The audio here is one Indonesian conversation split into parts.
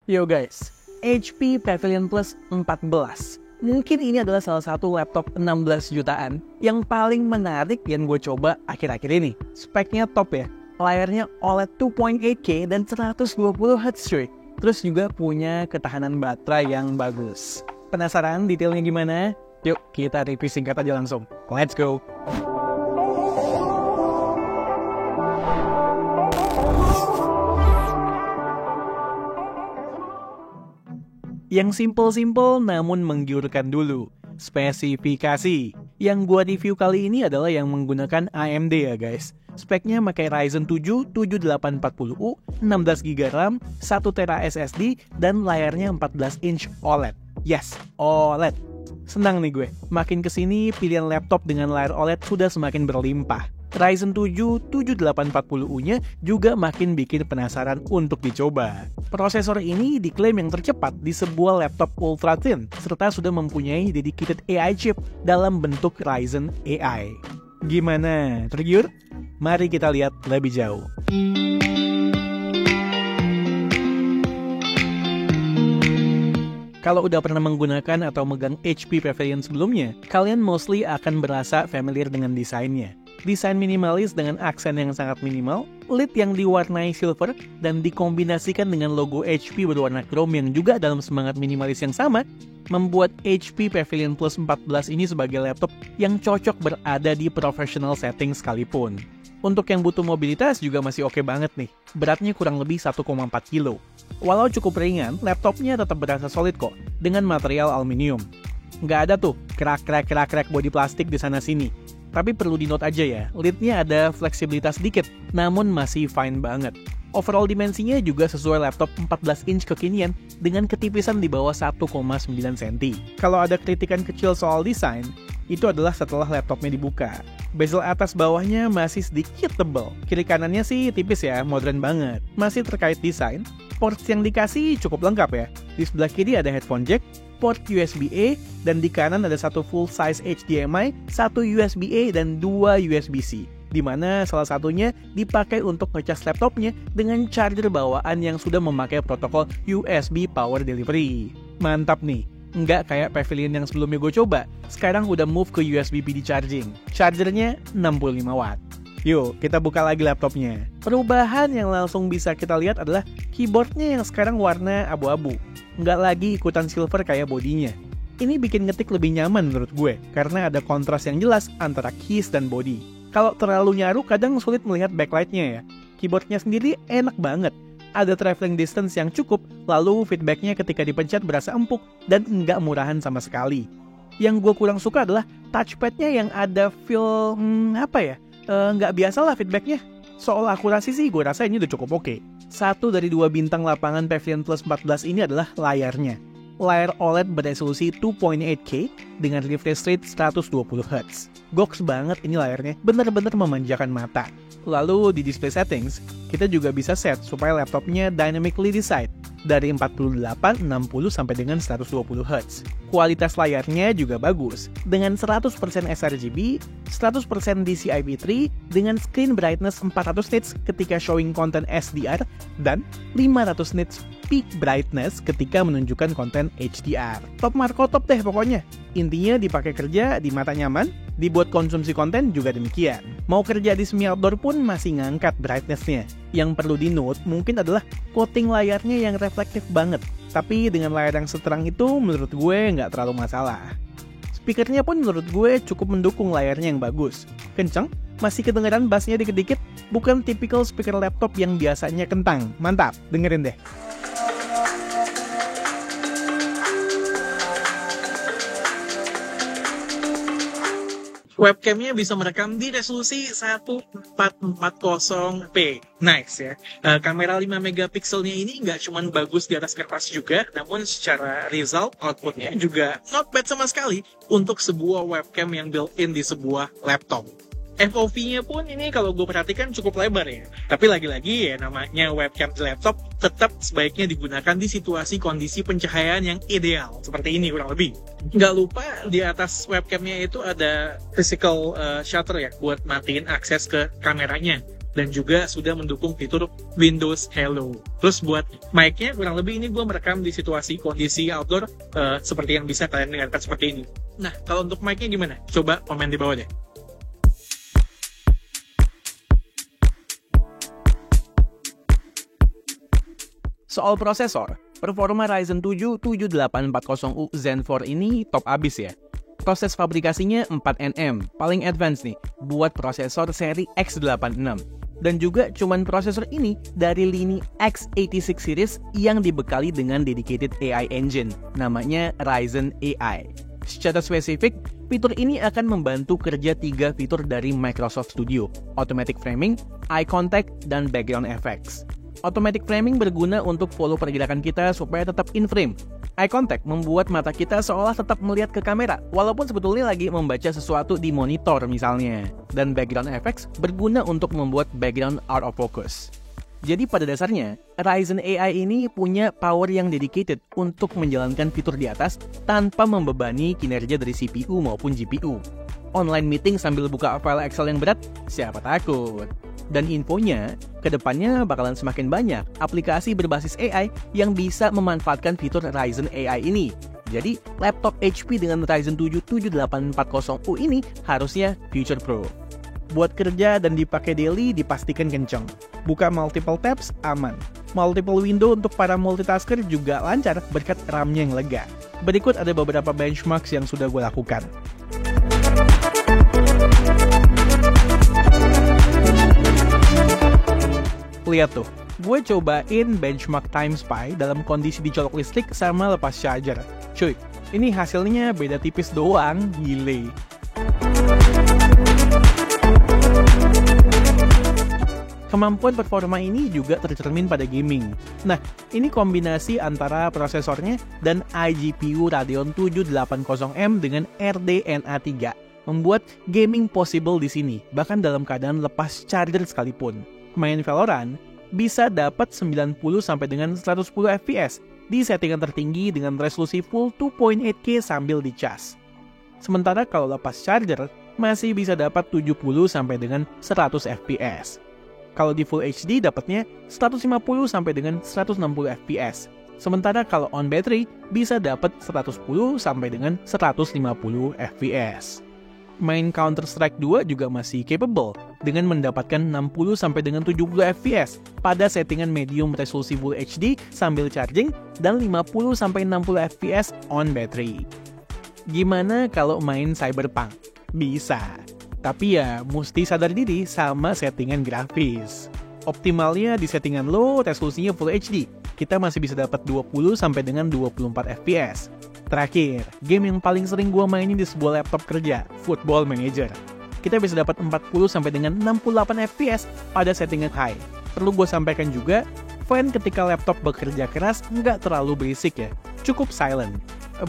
Yo guys, HP Pavilion Plus 14. Mungkin ini adalah salah satu laptop 16 jutaan yang paling menarik yang gue coba akhir-akhir ini. Speknya top ya, layarnya OLED 2.8K dan 120Hz cuy. Terus juga punya ketahanan baterai yang bagus. Penasaran detailnya gimana? Yuk kita review singkat aja langsung. Let's go! Yang simple-simple namun menggiurkan dulu. Spesifikasi. Yang gua review kali ini adalah yang menggunakan AMD ya guys. Speknya pakai Ryzen 7 7840U, 16GB RAM, 1TB SSD, dan layarnya 14 inch OLED. Yes, OLED. Senang nih gue, makin kesini pilihan laptop dengan layar OLED sudah semakin berlimpah. Ryzen 7 7840U-nya juga makin bikin penasaran untuk dicoba. Prosesor ini diklaim yang tercepat di sebuah laptop ultra thin, serta sudah mempunyai dedicated AI chip dalam bentuk Ryzen AI. Gimana? Tergiur? Mari kita lihat lebih jauh. Kalau udah pernah menggunakan atau megang HP Pavilion sebelumnya, kalian mostly akan berasa familiar dengan desainnya. Desain minimalis dengan aksen yang sangat minimal, lid yang diwarnai silver, dan dikombinasikan dengan logo HP berwarna chrome yang juga dalam semangat minimalis yang sama, membuat HP Pavilion Plus 14 ini sebagai laptop yang cocok berada di professional setting sekalipun. Untuk yang butuh mobilitas juga masih oke banget nih, beratnya kurang lebih 1,4 kilo. Walau cukup ringan, laptopnya tetap berasa solid kok, dengan material aluminium. Nggak ada tuh krak bodi plastik di sana-sini. Tapi perlu di-note aja ya, lidnya ada fleksibilitas dikit, namun masih fine banget. Overall dimensinya juga sesuai laptop 14 inch kekinian dengan ketipisan di bawah 1,9 cm. Kalau ada kritikan kecil soal desain, itu adalah setelah laptopnya dibuka. Bezel atas bawahnya masih sedikit tebal. Kiri kanannya sih tipis ya, modern banget. Masih terkait desain, ports yang dikasih cukup lengkap ya. Di sebelah kiri ada headphone jack, port USB-A, dan di kanan ada satu full size HDMI, satu USB-A, dan dua USB-C. Di mana salah satunya dipakai untuk ngecas laptopnya dengan charger bawaan yang sudah memakai protokol USB Power Delivery. Mantap nih! Nggak kayak Pavilion yang sebelumnya gue coba, sekarang udah move ke USB PD charging. Chargernya 65 watt. Yuk, kita buka lagi laptopnya. Perubahan yang langsung bisa kita lihat adalah keyboardnya yang sekarang warna abu-abu. Nggak lagi ikutan silver kayak bodinya. Ini bikin ngetik lebih nyaman menurut gue, karena ada kontras yang jelas antara keys dan body. Kalau terlalu nyaru, kadang sulit melihat backlightnya ya. Keyboardnya sendiri enak banget. Ada traveling distance yang cukup, lalu feedbacknya ketika dipencet berasa empuk dan nggak murahan sama sekali. Yang gue kurang suka adalah touchpadnya yang ada feel, nggak biasa lah feedbacknya. Soal akurasi sih gue rasa ini udah cukup oke. Satu dari dua bintang lapangan Pavilion Plus 14 ini adalah layarnya. Layar OLED beresolusi 2.8K dengan refresh rate 120Hz. Goks banget ini layarnya, bener-bener memanjakan mata. Lalu di display settings, kita juga bisa set supaya laptopnya dynamically decide dari 48, 60, sampai dengan 120Hz. Kualitas layarnya juga bagus, dengan 100% sRGB, 100% DCI-P3, dengan screen brightness 400 nits ketika showing konten SDR, dan 500 nits peak brightness ketika menunjukkan konten HDR. Top Marco top deh pokoknya. Intinya dipakai kerja di mata nyaman, dibuat konsumsi konten juga demikian. Mau kerja di semi outdoor pun masih ngangkat brightness-nya. Yang perlu di-note mungkin adalah coating layarnya yang reflektif banget. Tapi dengan layar yang seterang itu menurut gue nggak terlalu masalah. Speakernya pun menurut gue cukup mendukung layarnya yang bagus. Kenceng, masih kedengeran bassnya dikit-dikit, bukan tipikal speaker laptop yang biasanya kentang. Mantap, dengerin deh. Webcamnya bisa merekam di resolusi 1440p. Nice ya. Kamera 5 megapikselnya ini nggak cuma bagus di atas kertas juga, namun secara result outputnya juga not bad sama sekali untuk sebuah webcam yang built-in di sebuah laptop. FOV-nya pun ini kalau gue perhatikan cukup lebar ya. Tapi lagi-lagi ya namanya webcam di laptop tetap sebaiknya digunakan di situasi kondisi pencahayaan yang ideal. Seperti ini kurang lebih. Nggak lupa di atas webcamnya itu ada physical shutter ya buat matiin akses ke kameranya. dan juga sudah mendukung fitur Windows Hello. Terus buat mic-nya kurang lebih ini gue merekam di situasi kondisi outdoor seperti yang bisa kalian dengarkan seperti ini. Nah, kalau untuk mic-nya gimana? Coba komen di bawah deh. Soal prosesor, performa Ryzen 7 7840U Zen 4 ini top abis ya. Proses fabrikasinya 4nm, paling advance nih, buat prosesor seri X86. Dan juga cuman prosesor ini dari lini X86 series yang dibekali dengan dedicated AI engine, namanya Ryzen AI. Secara spesifik, fitur ini akan membantu kerja 3 fitur dari Microsoft Studio, Automatic Framing, Eye Contact, dan Background Effects. Automatic Framing berguna untuk follow pergerakan kita supaya tetap in frame. Eye Contact membuat mata kita seolah tetap melihat ke kamera, walaupun sebetulnya lagi membaca sesuatu di monitor misalnya. Dan Background Effects berguna untuk membuat background out of focus. Jadi pada dasarnya, Ryzen AI ini punya power yang dedicated untuk menjalankan fitur di atas tanpa membebani kinerja dari CPU maupun GPU. Online meeting sambil buka file Excel yang berat, siapa takut? Dan infonya, kedepannya bakalan semakin banyak aplikasi berbasis AI yang bisa memanfaatkan fitur Ryzen AI ini. Jadi, laptop HP dengan Ryzen 7 7840U ini harusnya future-proof. Buat kerja dan dipakai daily, dipastikan kenceng. Buka multiple tabs, aman. Multiple window untuk para multitasker juga lancar berkat RAM-nya yang lega. Berikut ada beberapa benchmarks yang sudah gue lakukan. Lihat tuh, gue cobain benchmark time spy dalam kondisi dicolok listrik sama lepas charger. Cuy, ini hasilnya beda tipis doang, gile. Kemampuan performa ini juga tercermin pada gaming. Nah, ini kombinasi antara prosesornya dan iGPU Radeon 780M dengan RDNA 3 membuat gaming possible di sini, bahkan dalam keadaan lepas charger sekalipun. Main Valorant bisa dapat 90 sampai dengan 110 fps di settingan tertinggi dengan resolusi full 2.8K sambil dicas. Sementara kalau lepas charger masih bisa dapat 70 sampai dengan 100 fps. Kalau di full HD dapatnya 150 sampai dengan 160 fps. Sementara kalau on battery bisa dapat 110 sampai dengan 150 fps. Main Counter-Strike 2 juga masih capable dengan mendapatkan 60 sampai dengan 70 fps pada settingan medium resolusi Full HD sambil charging dan 50 sampai 60 fps on battery. Gimana kalau main Cyberpunk? Bisa. Tapi ya mesti sadar diri sama settingan grafis. Optimalnya di settingan low, resolusinya Full HD. Kita masih bisa dapat 20 sampai dengan 24 fps. Terakhir, game yang paling sering gue mainin di sebuah laptop kerja, Football Manager. Kita bisa dapat 40 sampai dengan 68 fps pada settingan high. Perlu gue sampaikan juga, fan ketika laptop bekerja keras nggak terlalu berisik ya, cukup silent.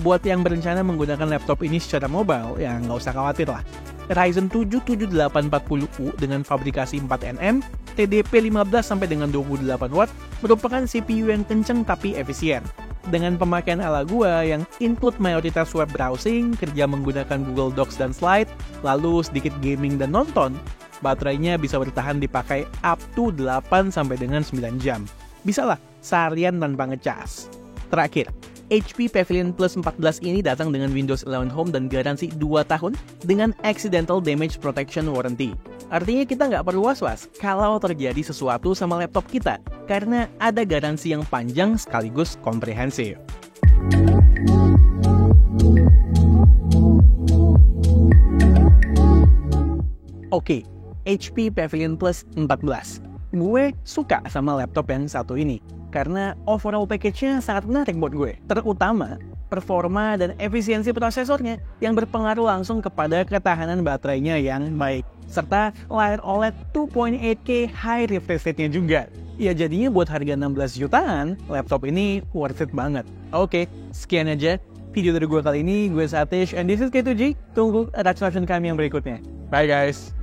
Buat yang berencana menggunakan laptop ini secara mobile, ya nggak usah khawatir lah. Ryzen 7 7840U dengan fabrikasi 4nm, TDP 15 sampai dengan 28 watt merupakan CPU yang kenceng tapi efisien. Dengan pemakaian ala gua yang include mayoritas web browsing, kerja menggunakan Google Docs dan Slide, lalu sedikit gaming dan nonton, baterainya bisa bertahan dipakai up to 8 sampai dengan 9 jam. Bisa lah, seharian tanpa ngecas. Terakhir, HP Pavilion Plus 14 ini datang dengan Windows 11 Home dan garansi 2 tahun dengan Accidental Damage Protection Warranty. Artinya kita nggak perlu was-was kalau terjadi sesuatu sama laptop kita, karena ada garansi yang panjang sekaligus komprehensif. Oke, HP Pavilion Plus 14. Gue suka sama laptop yang satu ini, karena overall package-nya sangat menarik buat gue. Terutama, performa dan efisiensi prosesornya yang berpengaruh langsung kepada ketahanan baterainya yang baik. Serta layar OLED 2.8K high refresh rate-nya juga. Ya jadinya buat harga 16 jutaan, laptop ini worth it banget. Oke, sekian aja video dari gue kali ini. Gue Satish, and this is K2G. Tunggu reaction kami yang berikutnya. Bye guys!